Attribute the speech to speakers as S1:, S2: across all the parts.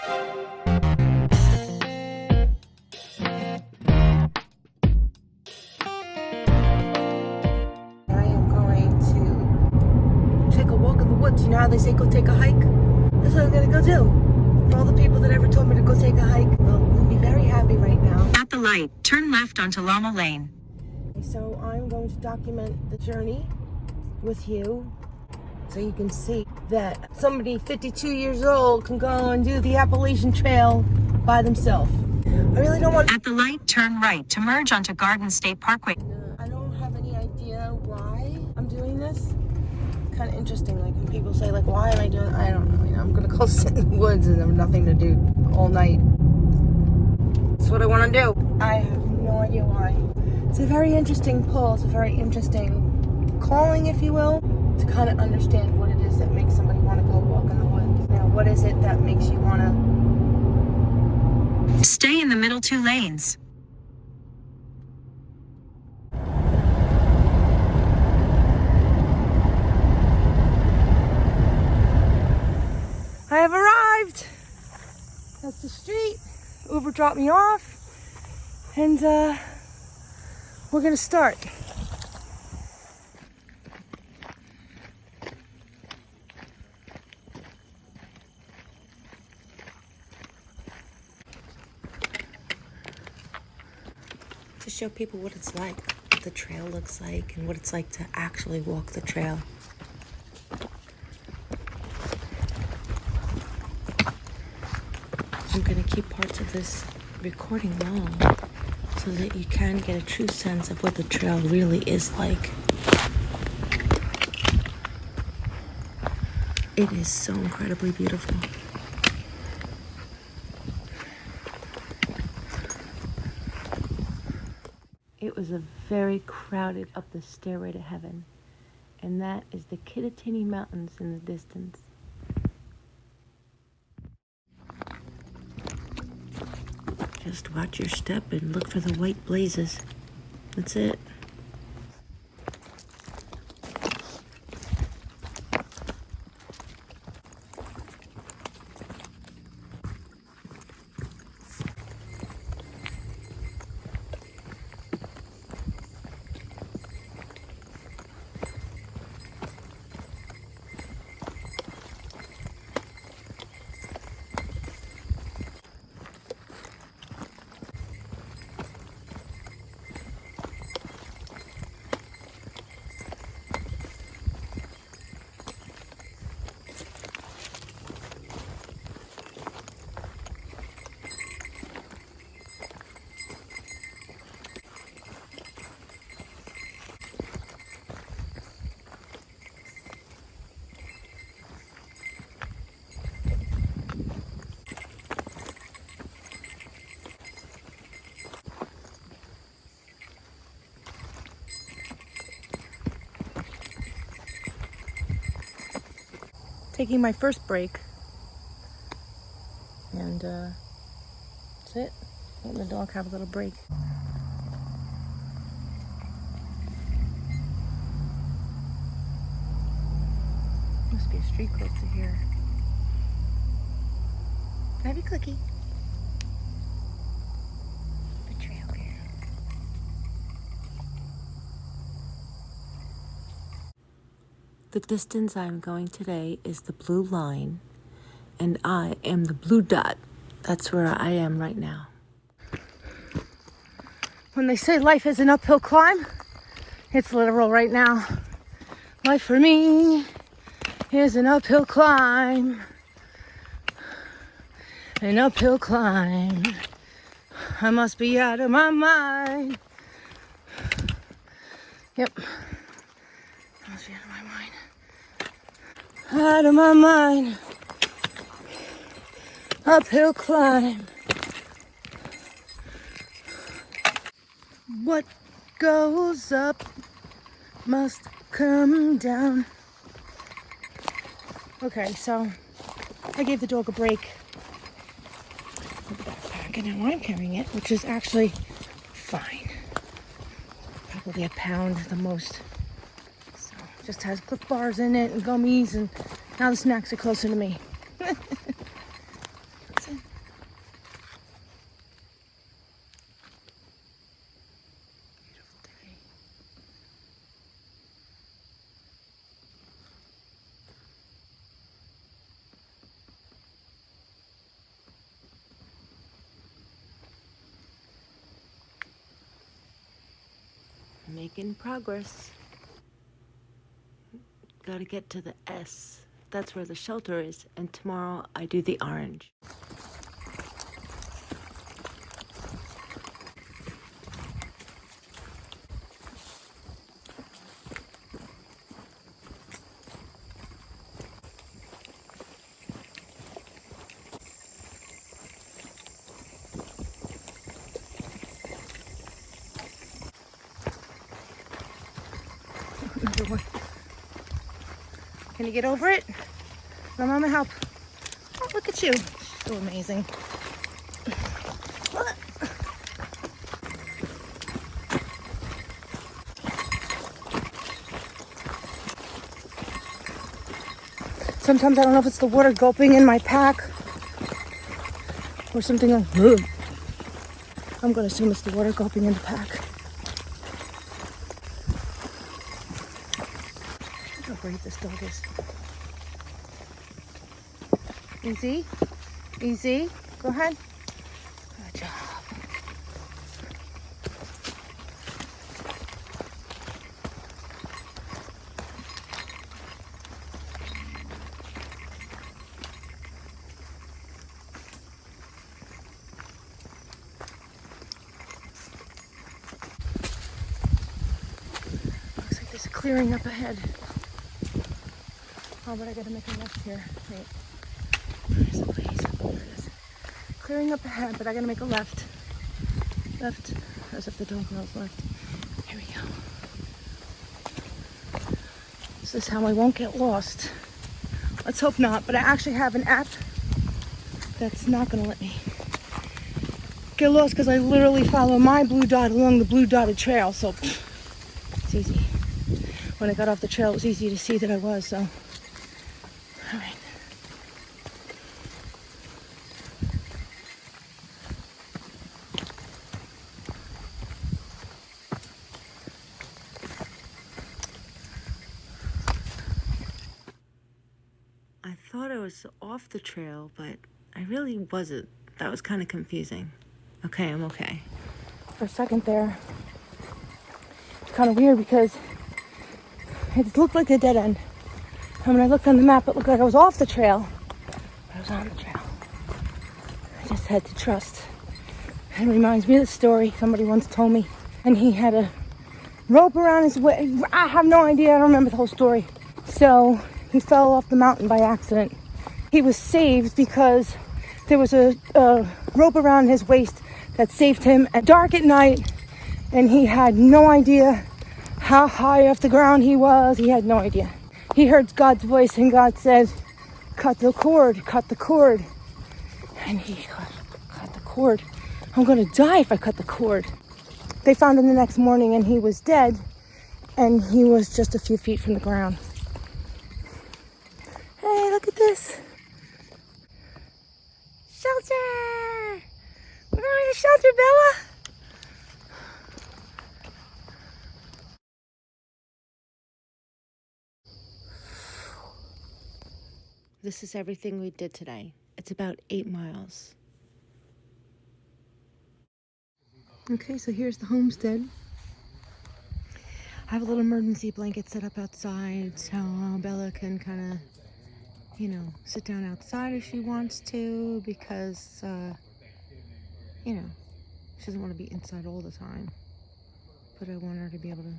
S1: You know how they say go take a hike? That's what I'm gonna go do. For all the people that ever told me to go take a hike, well, we'll be very happy right now.
S2: At the light, turn left onto Llama Lane.
S1: So I'm going to document the journey with you so you can see that somebody 52 years old can go and do the Appalachian Trail by themselves. I really don't want...
S2: At the light, turn right to merge onto Garden State Parkway.
S1: I don't have any idea why I'm doing this. Kind of interesting, like when people say, like, why am I doing... I don't know, I'm gonna go sit in the woods and have nothing to do all night. That's what I want to do. I have no idea why. It's a very interesting pull. It's a very interesting calling, if you will, to kind of understand what it is that makes somebody want to go walk in the woods. Now, what is it that makes you want to...
S2: Stay in the middle 2 lanes.
S1: I have arrived. That's the street. Uber dropped me off, and we're gonna start.
S3: To show people what it's like, what the trail looks like, and what it's like to actually walk the trail. I'm going to keep parts of this recording long so that you can get a true sense of what the trail really is like. It is so incredibly beautiful. It was a very crowded up the stairway to heaven, and that is the Kittatinny Mountains in the distance. Just watch your step and look for the white blazes. That's it.
S1: Taking my first break, and that's it. Letting the dog have a little break. Must be a street close to here. Have you, Clicky? The trail girl.
S3: The distance I'm going today is the blue line, and I am the blue dot. That's where I am right now.
S1: When they say life is an uphill climb, it's literal right now. Life for me is an uphill climb. An uphill climb. I must be out of my mind. Yep. I must be out of my mind. Out of my mind. Uphill climb. What goes up must come down. Okay, so I gave the dog a break with the backpack, and now I'm carrying it, which is actually fine. Probably a pound the most. So just has Clif bars in it and gummies, and now the snacks are closer to me. That's it.
S3: Making progress. Gotta get to the S. That's where the shelter is. And tomorrow I do the orange.
S1: Another one. Can you get over it? My mama help. Oh, look at you. So amazing. Sometimes I don't know if it's the water gulping in my pack or something like that. I'm going to assume it's the water gulping in the pack. Look how great this dog is. Easy. Easy. Go ahead. Good job. Looks like there's a clearing up ahead. Oh, but I gotta make a left here. Wait. There's a place. There it is. Clearing up ahead, but I gotta make a left. Left. As if the dog knows left. Here we go. This is how I won't get lost. Let's hope not, but I actually have an app that's not gonna let me get lost because I literally follow my blue dot along the blue dotted trail, so it's easy. When I got off the trail, it was easy to see that I was, so. All right.
S3: I thought I was off the trail, but I really wasn't. That was kind of confusing. Okay, I'm okay.
S1: For a second there, it's kind of weird because it looked like a dead end. And when I looked on the map, it looked like I was off the trail, but I was on the trail. I just had to trust. It reminds me of the story somebody once told me. And he had a rope around his waist. I have no idea. I don't remember the whole story. So he fell off the mountain by accident. He was saved because there was a rope around his waist that saved him at dark at night. And he had no idea how high off the ground he was. He had no idea. He heard God's voice and God said, cut the cord, cut the cord. And he cut the cord. I'm gonna die if I cut the cord. They found him the next morning and he was dead and he was just a few feet from the ground. Hey, look at this. Shelter! We're going to shelter, Bella.
S3: This is everything we did today. It's about 8 miles.
S1: Okay, so here's the homestead. I have a little emergency blanket set up outside so Bella can kind of, sit down outside if she wants to because, she doesn't want to be inside all the time. But I want her to be able to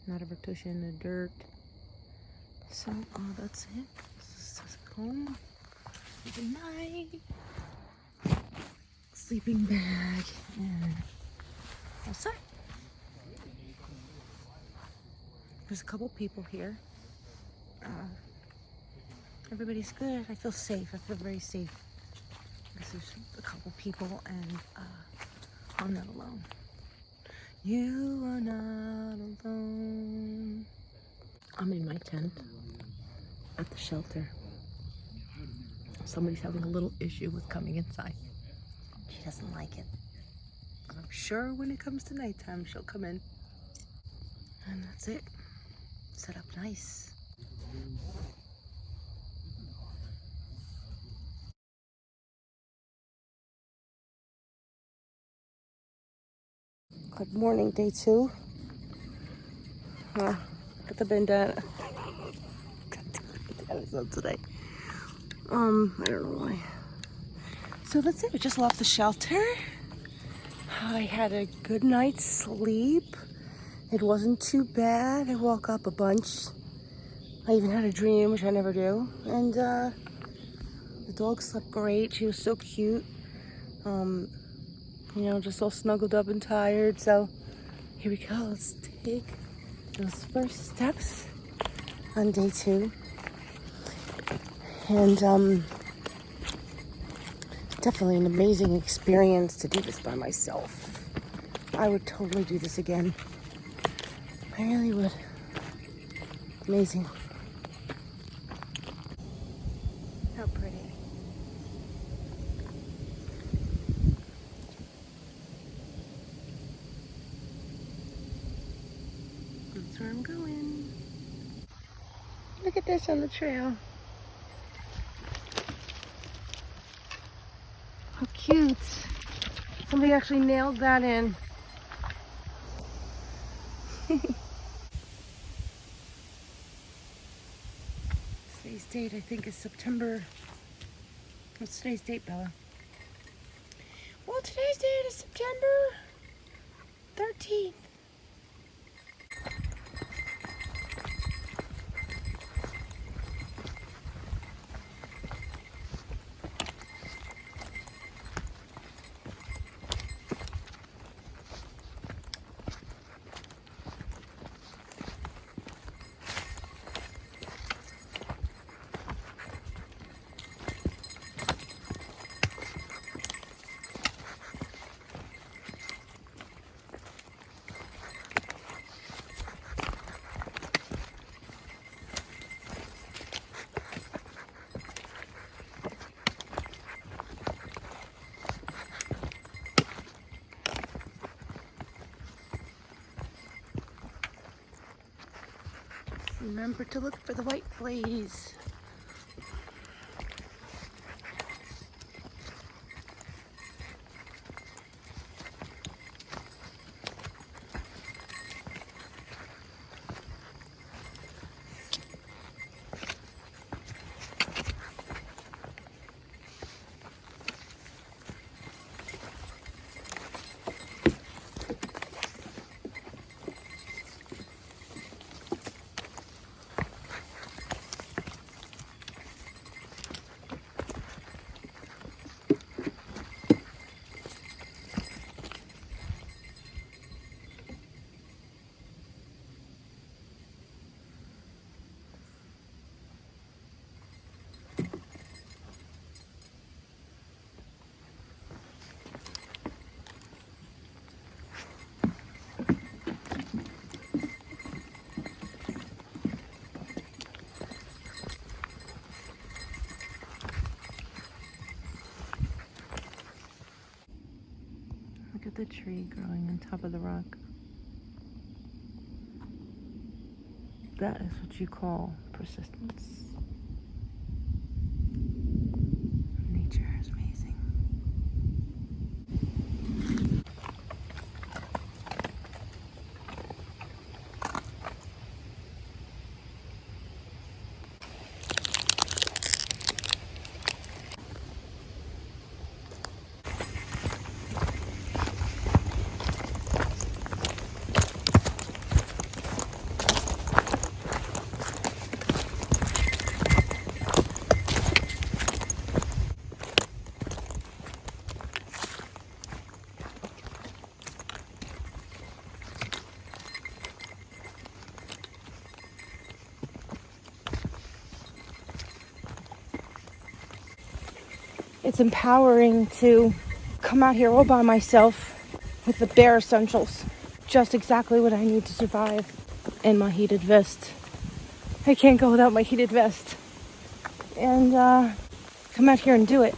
S1: not have her tush in the dirt. So, that's it. This is home. Good night. Sleeping bag and outside. There's a couple people here. Everybody's good. I feel safe. I feel very safe. There's a couple people and I'm not alone. You are not alone.
S3: I'm in my tent at the shelter. Somebody's having a little issue with coming inside. She doesn't like it. But I'm sure when it comes to nighttime, she'll come in. And that's it. Set up nice.
S1: Good morning, day 2. Got the bandana. Got the on today. I don't know why. So that's it. We just left the shelter. I had a good night's sleep. It wasn't too bad. I woke up a bunch. I even had a dream, which I never do. And the dog slept great. She was so cute. You know, just all snuggled up and tired. So here we go. Let's take those first steps on day 2. And definitely an amazing experience to do this by myself. I would totally do this again. I really would. Amazing. How pretty. That's where I'm going. Look at this on the trail. How cute. Somebody actually nailed that in. Today's date, I think, is September. What's today's date, Bella? Well, today's date is September 13th. Remember to look for the white fleas. Look at the tree growing on top of the rock. That is what you call persistence. Nature is amazing. It's empowering to come out here all by myself with the bare essentials. Just exactly what I need to survive. And my heated vest. I can't go without my heated vest. And come out here and do it.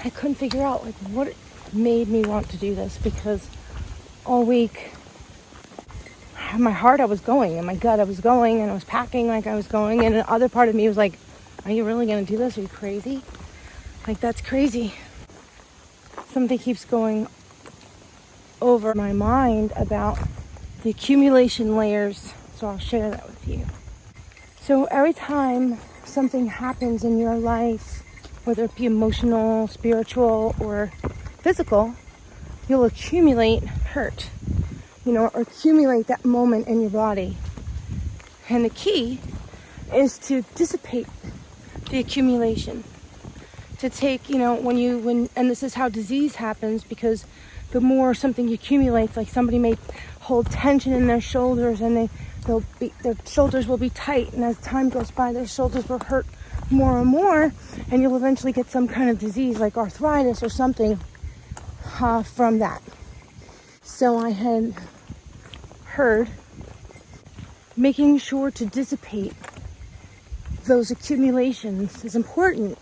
S1: I couldn't figure out like what made me want to do this, because all week in my heart I was going, in my gut I was going, and I was packing like I was going, and the other part of me was like, are you really gonna do this? Are you crazy? Like, that's crazy. Something keeps going over my mind about the accumulation layers. So I'll share that with you. So every time something happens in your life, whether it be emotional, spiritual, or physical, you'll accumulate hurt, or accumulate that moment in your body. And the key is to dissipate the accumulation. To take, and this is how disease happens, because the more something accumulates, like somebody may hold tension in their shoulders and their shoulders will be tight, and as time goes by, their shoulders will hurt more and more, and you'll eventually get some kind of disease like arthritis or something from that. So I had heard making sure to dissipate those accumulations is important,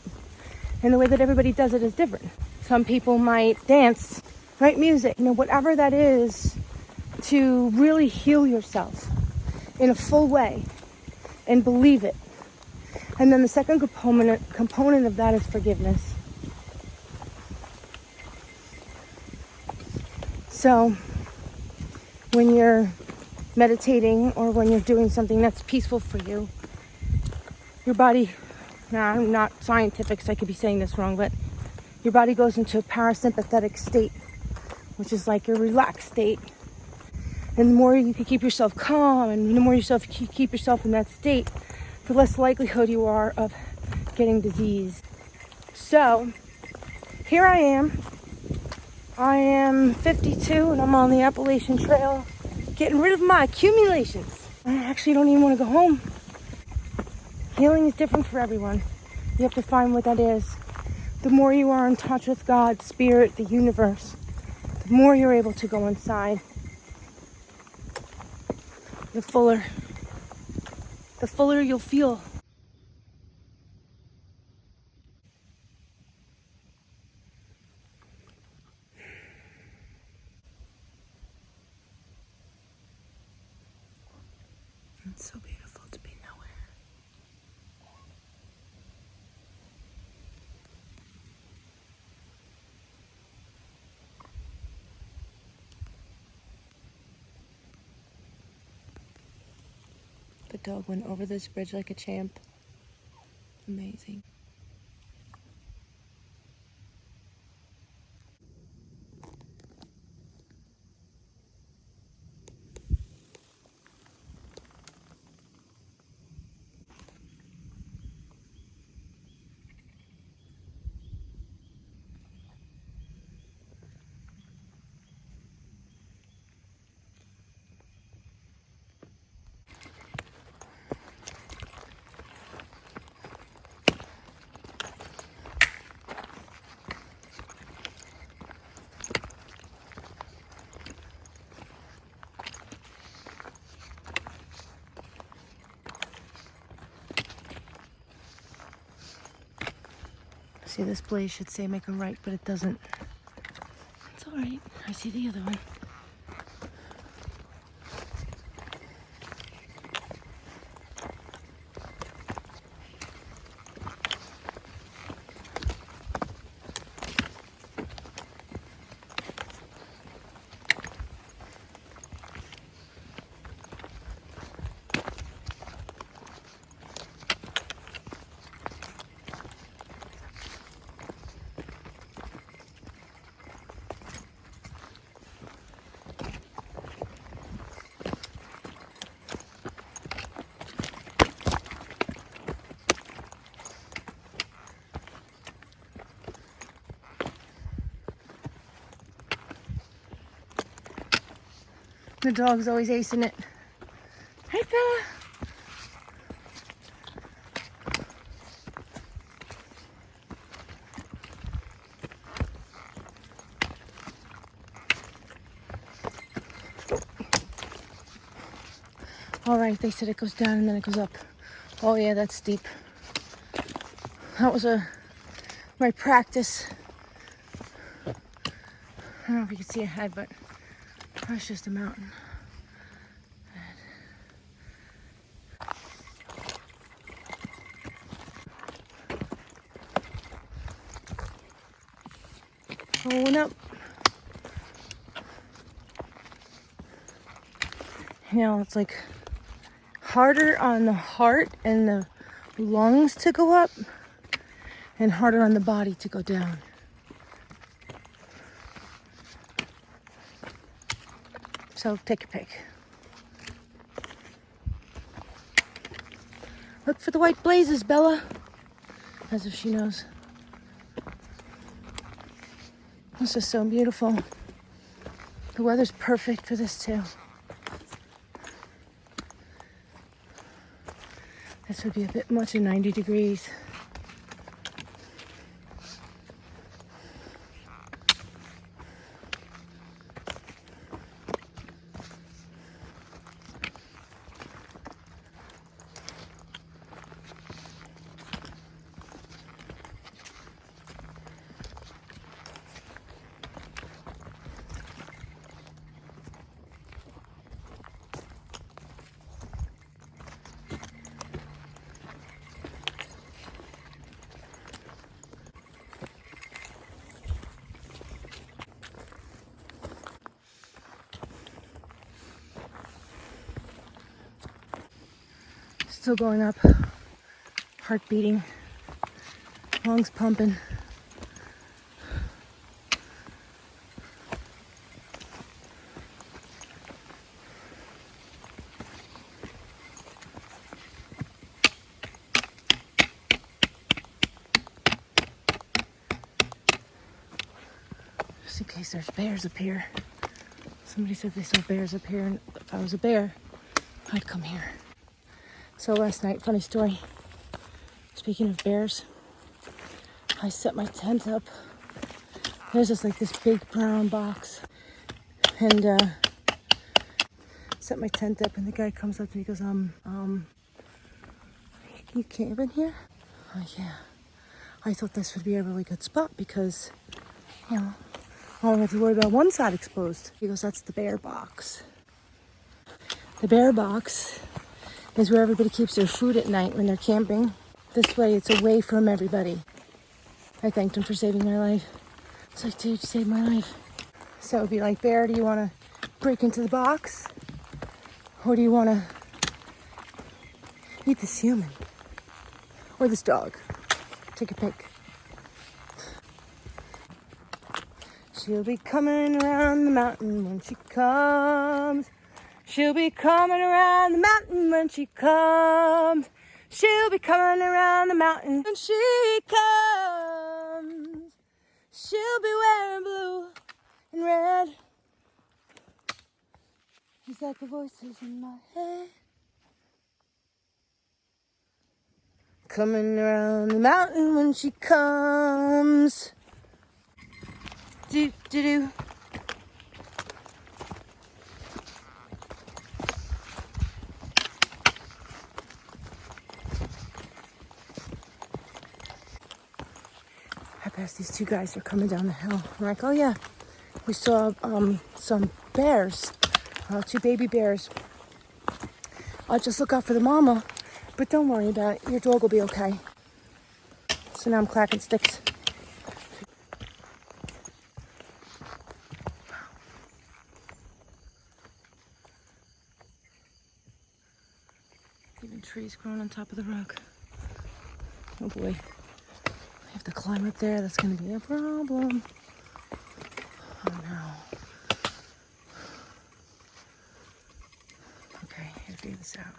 S1: and the way that everybody does it is different. Some people might dance, write music, whatever that is, to really heal yourself in a full way and believe it. And then the second component of that is forgiveness. So when you're meditating or when you're doing something that's peaceful for you, your body, now I'm not scientific, so I could be saying this wrong, but your body goes into a parasympathetic state, which is like your relaxed state. And the more you can keep yourself calm and the more you keep yourself in that state, the less likelihood you are of getting disease. So here I am. I am 52 and I'm on the Appalachian Trail getting rid of my accumulations. I actually don't even want to go home. Healing is different for everyone. You have to find what that is. The more you are in touch with God, Spirit, the universe, the more you're able to go inside. The fuller you'll feel. It's so beautiful to be nowhere. The dog went over this bridge like a champ. Amazing. See, this blaze should say make a right, but it doesn't. It's all right. I see the other one. The dog's always acing it. Hey, Bella. All right, they said it goes down and then it goes up. Oh yeah, that's steep. That was my practice. I don't know if you can see ahead, but that's just a mountain. Going up. You know, it's like harder on the heart and the lungs to go up and harder on the body to go down. So take your pick. Look for the white blazes, Bella. As if she knows. This is so beautiful. The weather's perfect for this too. This would be a bit much at 90 degrees. Still going up, heart beating, lungs pumping. Just in case there's bears up here. Somebody said they saw bears up here, and if I was a bear, I'd come here. So last night, funny story, speaking of bears, I set my tent up. There's just like this big brown box, and set my tent up, and the guy comes up to me, he goes, you camp in here? Oh yeah, I thought this would be a really good spot because, you know, I don't have to worry about one side exposed. He goes, that's the bear box. The bear box is where everybody keeps their food at night when they're camping. This way it's away from everybody. I thanked him for saving my life. It's like, dude, you saved my life. So it would be like, bear, do you want to break into the box? Or do you want to eat this human? Or this dog? Take a pick. She'll be coming around the mountain when she comes. She'll be coming around the mountain when she comes. She'll be coming around the mountain when she comes. She'll be wearing blue and red. It's like the voices in my head. Coming around the mountain when she comes. Do do do. I passed these two guys, they're coming down the hill. I'm like, oh yeah, we saw some bears, two baby bears. I'll just look out for the mama, but don't worry about it, your dog will be okay. So now I'm clacking sticks. Even trees growing on top of the rock. Oh boy. I have to climb up there, that's gonna be a problem. Oh no. Okay, I gotta figure this out.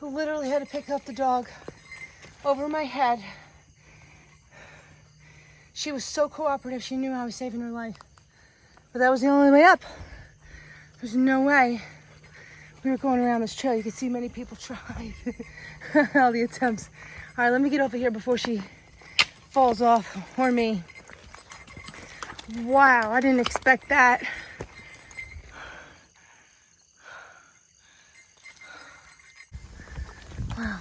S1: I literally had to pick up the dog over my head. She was so cooperative, she knew I was saving her life. But that was the only way up. There's no way. We were going around this trail. You could see many people try. All the attempts. All right, let me get over here before she falls off, or me. Wow, I didn't expect that. Wow.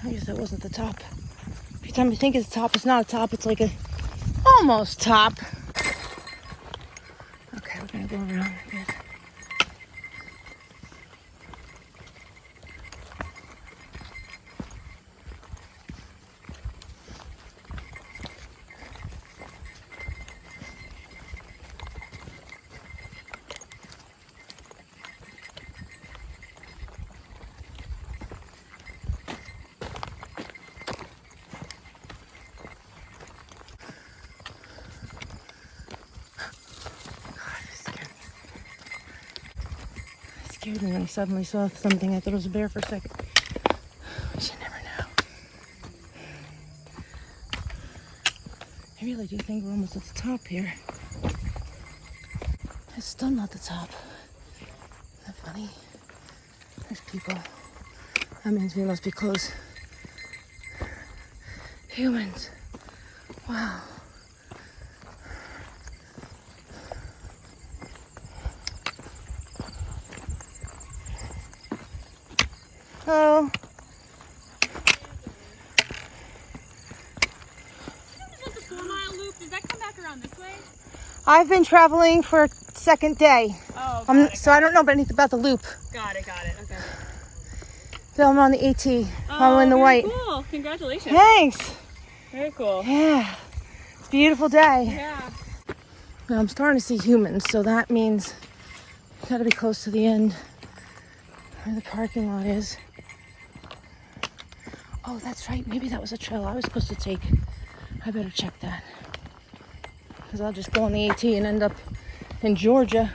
S1: I guess that wasn't the top. Every time you think it's a top, it's not a top. It's like a almost top. Okay, we're gonna go around. Good. Scared me when I suddenly saw something. I thought it was a bear for a second. But you never know. I really do think we're almost at the top here. It's still not the top. Isn't that funny? There's people. That means we must be close. Humans. Wow. Oh.
S4: Is the 4 mile loop? Does that come back around this way?
S1: I've been traveling for a second day.
S4: Oh,
S1: So I don't know anything about the loop.
S4: got it. Okay.
S1: So I'm on the AT. I'm in the white.
S4: Cool. Congratulations.
S1: Thanks.
S4: Very cool.
S1: Yeah. It's a beautiful day.
S4: Yeah.
S1: Now I'm starting to see humans, so that means you gotta be close to the end where the parking lot is. Oh, that's right. Maybe that was a trail I was supposed to take. I better check that. Because I'll just go on the AT and end up in Georgia.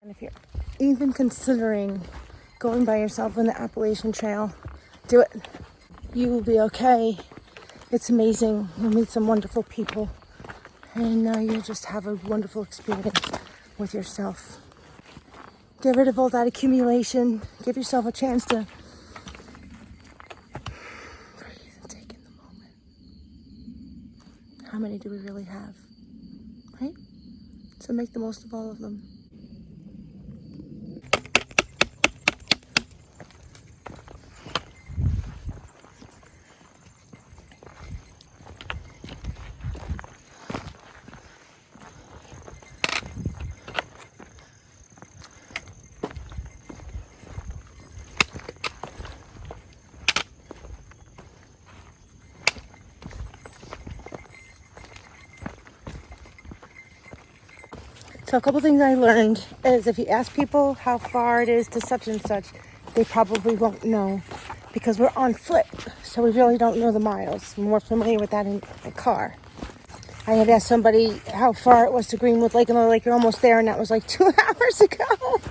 S1: And if you're even considering going by yourself on the Appalachian Trail, do it. You will be okay. It's amazing. You'll meet some wonderful people. And you'll just have a wonderful experience with yourself. Get rid of all that accumulation. Give yourself a chance to breathe and take in the moment. How many do we really have? Right? So make the most of all of them. So a couple things I learned is if you ask people how far it is to such and such, they probably won't know because we're on foot. So we really don't know the miles. We're more familiar with that in a car. I had asked somebody how far it was to Greenwood Lake and they're like, you're almost there. And that was like 2 hours ago.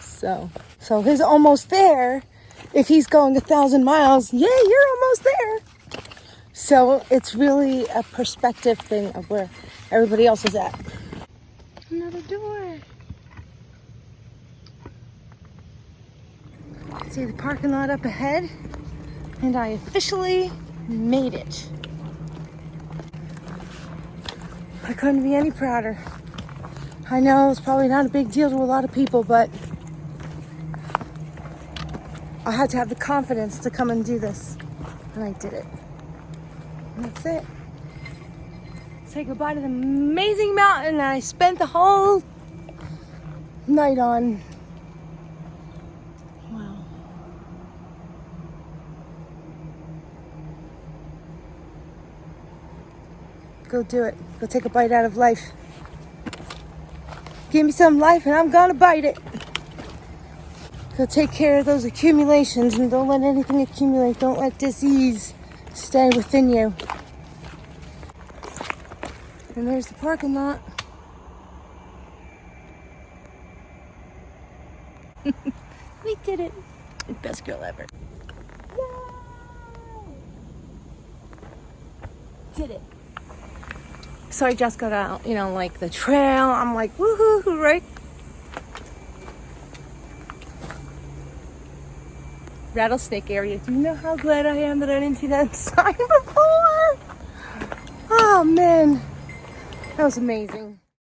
S1: So his almost there, if he's going 1,000 miles, yeah, you're almost there. So it's really a perspective thing of where everybody else is at. Another door. See the parking lot up ahead, and I officially made it. I couldn't be any prouder. I know it's probably not a big deal to a lot of people, but I had to have the confidence to come and do this, and I did it. And that's it. Say goodbye to the amazing mountain that I spent the whole night on. Wow. Go do it. Go take a bite out of life. Give me some life and I'm gonna bite it. Go take care of those accumulations and don't let anything accumulate. Don't let disease stay within you. And there's the parking lot. We did it. Best girl ever. Yay! Did it. So I just got out, like the trail. I'm like, woohoo, right? Rattlesnake area. Do you know how glad I am that I didn't see that sign before? Oh man, that was amazing.